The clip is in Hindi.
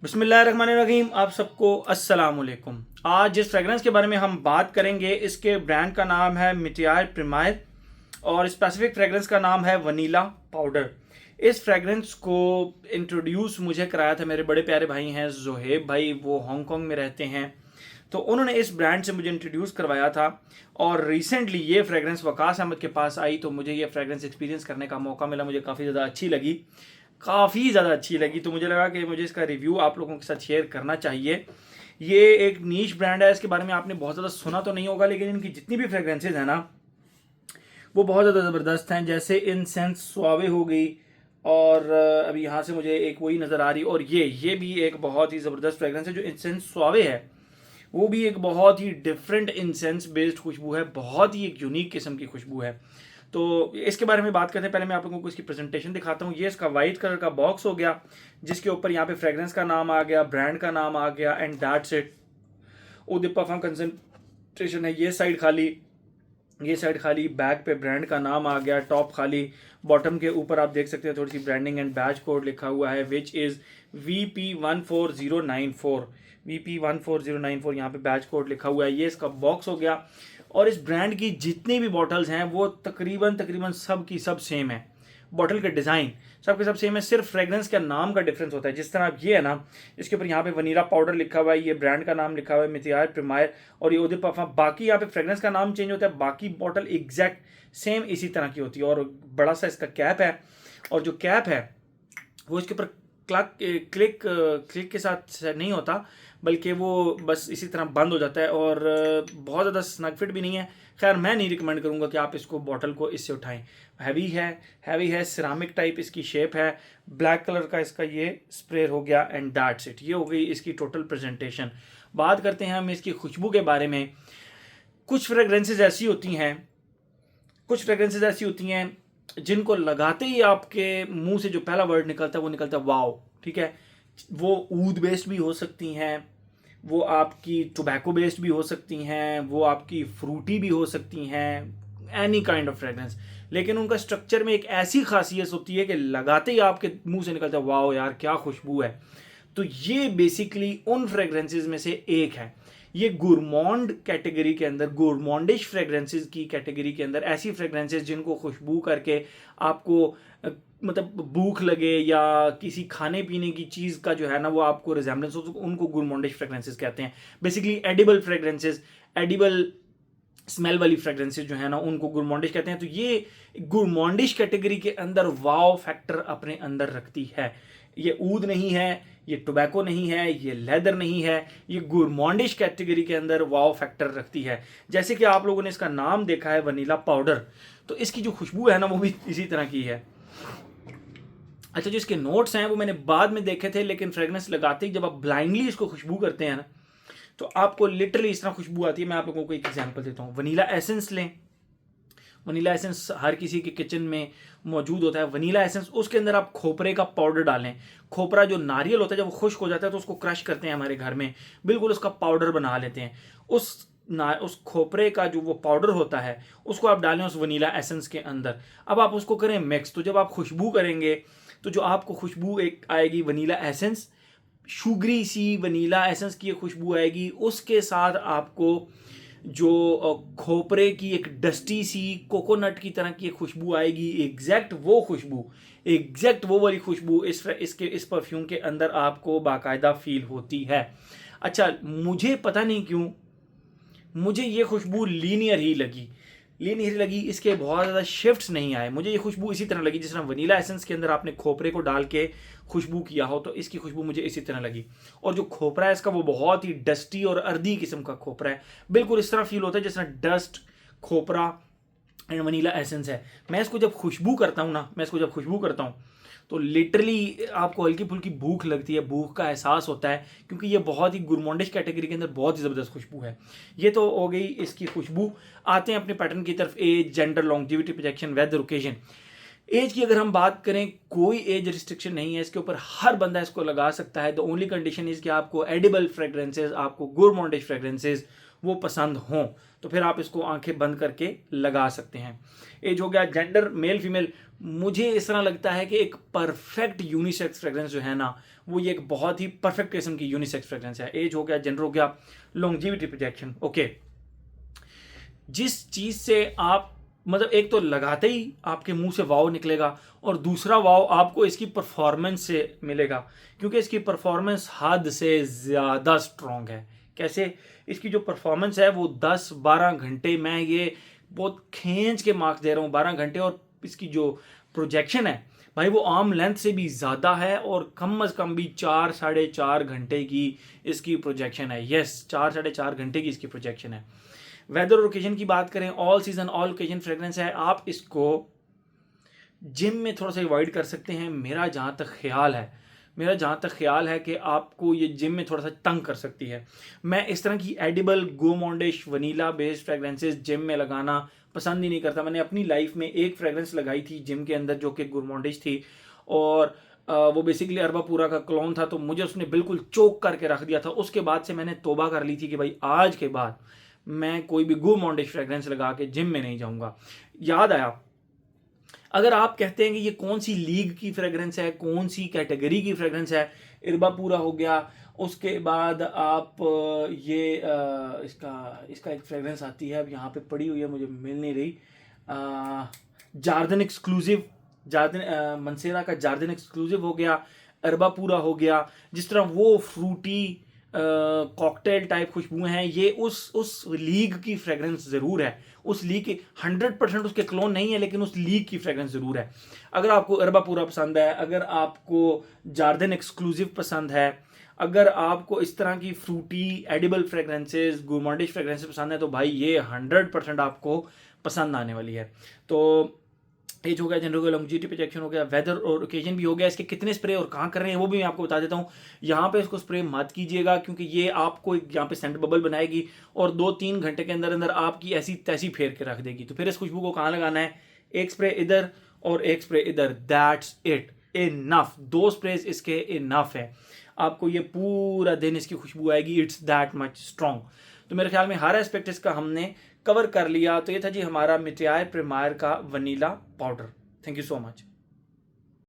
बिस्मिल्लाहिर्रहमानिर्रहीम। आप सबको अस्सलाम वालेकुम। आज जिस फ्रेगरेंस के बारे में हम बात करेंगे इसके ब्रांड का नाम है मिटियार प्रीमायर और स्पेसिफिक फ्रेगरेंस का नाम है वनीला पाउडर। इस फ्रेगरेंस को इंट्रोड्यूस मुझे कराया था मेरे बड़े प्यारे भाई हैं जोहेब भाई, वो हांगकांग में रहते हैं, तो उन्होंने इस ब्रांड से मुझे इंट्रोड्यूस करवाया था। और रिसेंटली ये फ्रेगरेंस वकास अहमद के पास आई तो मुझे ये फ्रेगरेंस एक्सपीरियंस करने का मौका मिला। मुझे काफ़ी ज़्यादा अच्छी लगी, काफ़ी ज़्यादा अच्छी लगी, तो मुझे लगा कि मुझे इसका रिव्यू आप लोगों के साथ शेयर करना चाहिए। ये एक नीश ब्रांड है, इसके बारे में आपने बहुत ज़्यादा सुना तो नहीं होगा, लेकिन इनकी जितनी भी फ्रेगरेंसेज हैं ना वो बहुत ज़्यादा ज़बरदस्त हैं। जैसे इंसेंस सुआवे हो गई, और अभी यहाँ से मुझे एक वही नज़र आ रही, और ये भी एक बहुत ही ज़बरदस्त फ्रेगरेंस है। जो इंसेंस सुआवे है वो भी एक बहुत ही डिफरेंट इंसेंस बेस्ड खुशबू है, बहुत ही एक यूनिक किस्म की खुशबू है। तो इसके बारे में बात करते हैं। पहले मैं आप लोगों को इसकी प्रेजेंटेशन दिखाता हूँ। ये इसका वाइट कलर का बॉक्स हो गया, जिसके ऊपर यहाँ पे फ्रेग्रेंस का नाम आ गया, ब्रांड का नाम आ गया, and that's it. EDP perfume concentration है, ये साइड खाली, बैक पे ब्रांड का नाम आ गया, टॉप खाली, बॉटम के ऊपर आप देख सकते हैं थोड़ी सी ब्रांडिंग एंड बैच कोड लिखा हुआ है, विच इज़ VP14094। VP14094 यहाँ पे बैच कोड लिखा हुआ है। ये इसका बॉक्स हो गया। और इस ब्रांड की जितनी भी बॉटल्स हैं वो तकरीबन सब की सब सेम है। बॉटल का डिज़ाइन सबके सब सेम है, सिर्फ फ्रेग्रेंस का नाम का डिफरेंस होता है। जिस तरह अब ये है ना, इसके ऊपर यहाँ पे वनीला पाउडर लिखा हुआ है, ये ब्रांड का नाम लिखा हुआ है मिथियार प्रीमायर, और ये उदिप परफ्यूम। बाकी यहाँ पे फ्रेग्रेंस का नाम चेंज होता है, बाकी बॉटल एग्जैक्ट सेम इसी तरह की होती है। और बड़ा सा इसका कैप है, और जो कैप है वो इसके ऊपर क्लिक के साथ नहीं होता, बल्कि वो बस इसी तरह बंद हो जाता है, और बहुत ज़्यादा स्नग फिट भी नहीं है। खैर मैं नहीं रिकमेंड करूँगा कि आप इसको बॉटल को इससे उठाएं। हैवी है, सिरामिक टाइप इसकी शेप है, ब्लैक कलर का इसका ये स्प्रे हो गया, एंड दैट्स इट। ये हो गई इसकी टोटल प्रेजेंटेशन। बात करते हैं हम इसकी खुशबू के बारे में। कुछ फ्रेग्रेंसेज ऐसी होती हैं जिनको लगाते ही आपके मुंह से जो पहला वर्ड निकलता है वो निकलता है वाओ। ठीक है, वो ऊद बेस्ड भी हो सकती हैं, वो आपकी टोबैको बेस्ड भी हो सकती हैं, वो आपकी फ्रूटी भी हो सकती हैं, एनी काइंड ऑफ फ्रेग्रेंस। लेकिन उनका स्ट्रक्चर में एक ऐसी खासियत होती है कि लगाते ही आपके मुंह से निकलता है वाओ यार क्या खुशबू है। तो ये बेसिकली उन फ्रेग्रेंसेज में से एक है। ये गुरमॉन्ड कैटेगरी के अंदर, गुरमॉन्डिश फ्रेग्रेंसेज की कैटेगरी के अंदर, ऐसी फ्रेग्रेंसेज जिनको खुशबू करके आपको मतलब भूख लगे या किसी खाने पीने की चीज़ का जो है ना वो आपको रिजेम्बलेंस हो, उनको गुरमॉन्डिश फ्रेग्रेंसेज कहते हैं। Basically edible fragrances, edible smell वाली फ्रेग्रेंसेज जो है ना उनको गुरमॉन्डिश कहते हैं। तो ये गुरमॉन्डिश कैटेगरी के अंदर वाव फैक्टर अपने अंदर रखती है। ये ऊद नहीं है, ये टोबैको नहीं है, ये लेदर नहीं है, ये गुरमॉन्डिश कैटेगरी के अंदर वाव फैक्टर रखती है। जैसे कि आप लोगों ने इसका नाम देखा है वनीला पाउडर, तो इसकी जो खुशबू है ना वो भी इसी तरह की है। अच्छा, जो इसके नोट्स हैं वो मैंने बाद में देखे थे, लेकिन फ्रेग्रेंस लगाते ही जब आप ब्लाइंडली इसको खुशबू करते हैं ना तो आपको लिटरली इस तरह खुशबू आती है। मैं आप लोगों को एक एग्जांपल देता हूँ। वनीला एसेंस लें, वनीला एसेंस हर किसी के किचन में मौजूद होता है। वनीला एसेंस, उसके अंदर आप खोपरे का पाउडर डालें। खोपरा जो नारियल होता है जब वो खुश्क हो जाता है तो उसको क्रश करते हैं हमारे घर में, बिल्कुल उसका पाउडर बना लेते हैं। उस खोपरे का जो वो पाउडर होता है उसको आप डालें उस वनीला एसेंस के अंदर। अब आप उसको करें मिक्स, तो जब आप खुशबू करेंगे तो जो आपको खुशबू एक आएगी वनीला एसेंस, शुगरी सी वनीला एसेंस की खुशबू आएगी। उसके साथ आपको जो खोपरे की एक डस्टी सी कोकोनट की तरह की खुशबू आएगी। एग्जैक्ट वो वाली खुशबू इस परफ्यूम के अंदर आपको बाकायदा फील होती है। अच्छा, मुझे पता नहीं क्यों मुझे ये खुशबू लीनियर ही लगी, इसके बहुत ज़्यादा शिफ्ट्स नहीं आए। मुझे ये खुशबू इसी तरह लगी जिस तरह वनीला एसेंस के अंदर आपने खोपरे को डाल के खुशबू किया हो, तो इसकी खुशबू मुझे इसी तरह लगी। और जो खोपरा है इसका वो बहुत ही डस्टी और अर्दी किस्म का खोपरा है, बिल्कुल इस तरह फील होता है जिस तरह डस्ट, खोपरा एंड वनीला एसेंस है। मैं इसको जब खुशबू करता हूँ तो लिटरली आपको हल्की फुल्की भूख लगती है, भूख का एहसास होता है, क्योंकि ये बहुत ही गुरमॉन्डिश कैटेगरी के अंदर बहुत ही ज़बरदस्त खुशबू है। ये तो हो गई इसकी खुशबू। आते हैं अपने पैटर्न की तरफ। Age, gender, longevity, projection, weather, occasion. Age की अगर हम बात करें, कोई एज रिस्ट्रिक्शन नहीं है इसके ऊपर, हर बंदा इसको लगा सकता है। द ओनली कंडीशन इज कि आपको एडिबल फ्रेग्रेंसेज, आपको गुरमॉन्डिश फ्रेग्रेंसेज वो पसंद हों, तो फिर आप इसको आंखें बंद करके लगा सकते हैं। एज हो गया। जेंडर, मेल फीमेल, मुझे इस तरह लगता है कि एक परफेक्ट यूनिसेक्स फ्रेग्रेंस जो है ना वो ये एक बहुत ही परफेक्ट किस्म की यूनिसेक्स फ्रेग्रेंस है। एज हो गया, जेंडर हो गया, लॉन्जिविटी प्रोजेक्शन। ओके, जिस चीज से आप मतलब एक तो लगाते ही आपके मुंह से वाव निकलेगा, और दूसरा वाव आपको इसकी परफॉर्मेंस से मिलेगा, क्योंकि इसकी परफॉर्मेंस हद से ज़्यादा स्ट्रॉन्ग है। कैसे? इसकी जो परफॉर्मेंस है वो 10-12 घंटे, मैं ये बहुत खींच के मार्क्स दे रहा हूँ, 12 घंटे। और इसकी जो प्रोजेक्शन है भाई वो आर्म लेंथ से भी ज़्यादा है, और कम अज़ कम भी 4-4.5 घंटे की इसकी प्रोजेक्शन है। यस, 4-4.5 घंटे की इसकी प्रोजेक्शन है। वेदर और ओकेजन की बात करें, all season all occasion fragrance है। आप इसको जिम में थोड़ा सा अवॉइड कर सकते हैं, मेरा जहाँ तक ख्याल है कि आपको ये जिम में थोड़ा सा तंग कर सकती है। मैं इस तरह की edible gourmandish vanilla based fragrances gym में लगाना पसंद ही नहीं करता। मैंने अपनी लाइफ में एक फ्रेग्रेंस लगाई थी जिम के अंदर जो कि गोमोंडिश थी, और वो बेसिकली अरबापूरा का क्लोन था, तो मुझे उसने बिल्कुल चोक करके रख दिया था। उसके बाद से मैंने तौबा कर ली थी कि भाई आज के बाद मैं कोई भी गोमोंडिश फ्रेग्रेंस लगा के जिम में नहीं जाऊंगा। याद आया, अगर आप कहते हैं कि ये कौन सी लीग की फ्रेग्रेंस है, कौन सी कैटेगरी की फ्रेग्रेंस है, इरबापूरा हो गया, उसके बाद आप ये इसका एक फ्रेग्रेंस आती है, अब यहाँ पे पड़ी हुई है मुझे मिल नहीं रही, जार्दन एक्सक्लूसिव, मनसेरा का जार्दन एक्सक्लूसिव हो गया, अरबापूरा हो गया। जिस तरह वो फ्रूटी कॉकटेल टाइप खुशबुएं हैं, ये उस लीग की फ्रेग्रेंस ज़रूर है। उस लीग की 100% उसके क्लोन नहीं है, लेकिन उस लीग की फ्रेग्रेंस ज़रूर है। अगर आपको अरबापूरा पसंद है, अगर आपको जार्दन एक्सक्लूसिव पसंद है, अगर आपको इस तरह की फ्रूटी एडिबल फ्रेग्रेंसेस, गोमोंडिश फ्रेग्रेंसेस पसंद है, तो भाई ये 100% आपको पसंद आने वाली है। तो एज हो गया, जेंडर हो गया, लॉन्जिविटी प्रोजेक्शन हो गया, वेदर और ओकेजन भी हो गया। इसके कितने स्प्रे और कहाँ कर रहे हैं वो भी मैं आपको बता देता हूँ। यहाँ पे इसको स्प्रे मत कीजिएगा, क्योंकि ये आपको यहाँ पे सेंट बबल बनाएगी और 2-3 घंटे के अंदर अंदर आपकी ऐसी तैसी फेर के रख देगी। तो फिर इस खुशबू को कहाँ लगाना है? एक स्प्रे इधर और एक स्प्रे इधर, दैट्स इट, इनफ। 2 स्प्रेज इसके इनफ है, आपको ये पूरा दिन इसकी खुशबू आएगी। It's that much strong. तो मेरे ख्याल में हर एस्पेक्ट इसका हमने कवर कर लिया। तो ये था जी हमारा मिटियार प्रीमायर का vanilla powder. Thank you so much.